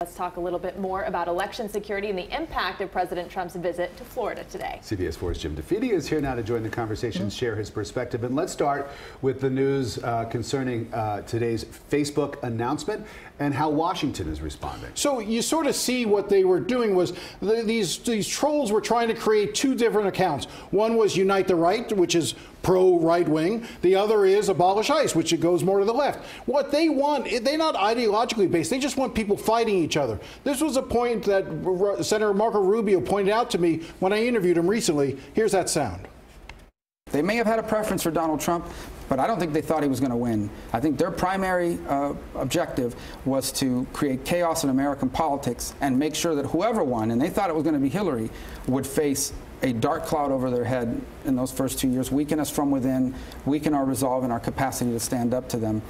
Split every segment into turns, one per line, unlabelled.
Let's talk a little bit more about election security and the impact of President Trump's visit to Florida today.
CBS4's DeFede is here now to join the conversation, share his perspective. And let's start with the news concerning today's Facebook announcement and how Washington is responding.
So you sort of see what they were doing was these trolls were trying to create two different accounts. One was Unite the Right, which is pro-right wing. The other is Abolish ICE, which it goes more to the left. What they want, they're not ideologically based. They just want people fighting each other. This was a point that Senator Marco Rubio pointed out to me when I interviewed him recently. Here's that sound.
They may have had a preference for Donald Trump, but I don't think they thought he was going to win. I think their primary objective was to create chaos in American politics and make sure that whoever won, and they thought it was going to be Hillary, would face a dark cloud over their head in those first 2 years, weaken us from within, weaken our resolve and our capacity to stand up to them.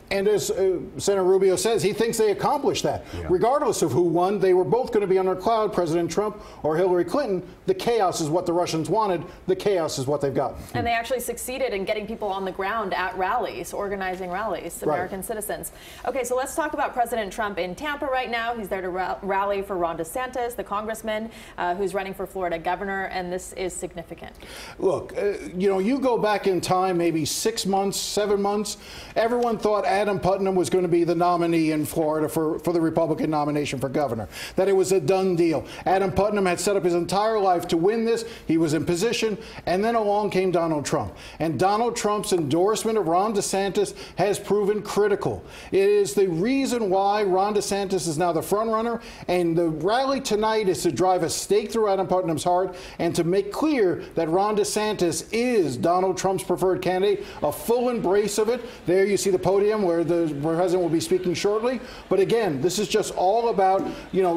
And as Senator Rubio says, he thinks they accomplished that. Yeah. Regardless of who won, they were both going to be under a cloud, President Trump or Hillary Clinton. The chaos is what the Russians wanted. The chaos is what they've got.
And they actually succeeded in getting people on the ground at rallies, organizing rallies, American citizens. Okay, so let's talk about President Trump in Tampa right now. He's there to rally for Ron DeSantis, the congressman who's running for Florida governor, and this is significant.
Look, you know, you go back in time, maybe 6 months, 7 months, everyone thought Adam Putnam was going to be the nominee in Florida for the Republican nomination for governor, that it was a done deal. Adam Putnam had set up his entire life to win this. He was in position, and then along came Donald Trump. And Donald Trump's endorsement of Ron DeSantis has proven critical. It is the reason why Ron DeSantis is now the front runner, and the rally tonight is to drive a stake through Adam Putnam's heart and to make clear that Ron DeSantis is Donald Trump's preferred candidate, a full embrace of it. There you see the podium where the president will be speaking shortly. But again, this is just all about, you know,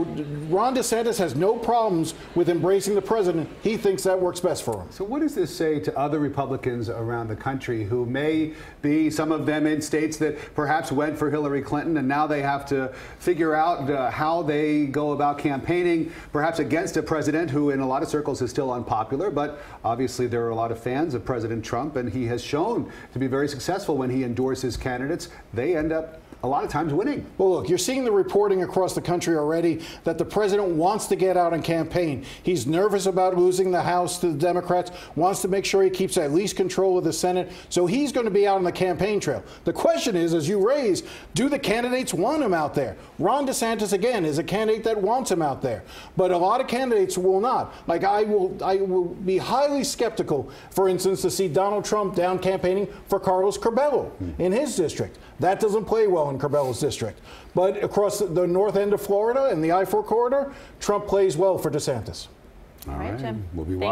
Ron DeSantis has no problems with embracing the president. He thinks that works best for him.
So what does this say to other Republicans around the country who may be, some of them in states that perhaps went for Hillary Clinton, and now they have to figure out how they go about campaigning, perhaps against a president who in a lot of circles is still unpopular, but obviously there are a lot of fans of President Trump, and he has shown to be very successful when he endorses candidates. They end up a lot of times winning.
Well, look, you're seeing the reporting across the country already that the president wants to get out and campaign. He's nervous about losing the House to the Democrats, wants to make sure he keeps at least control of the Senate. So he's going to be out on the campaign trail. The question is, as you raise, do the candidates want him out there? Ron DeSantis, again, is a candidate that wants him out there. But a lot of candidates will not. Like, I will be highly skeptical, for instance, to see Donald Trump down campaigning for Carlos Curbelo in his district. That doesn't play well in Curbelo's district. But across the north end of Florida and the I-4 corridor, Trump plays well for DeSantis.
All right, Jim.
We'll be watching.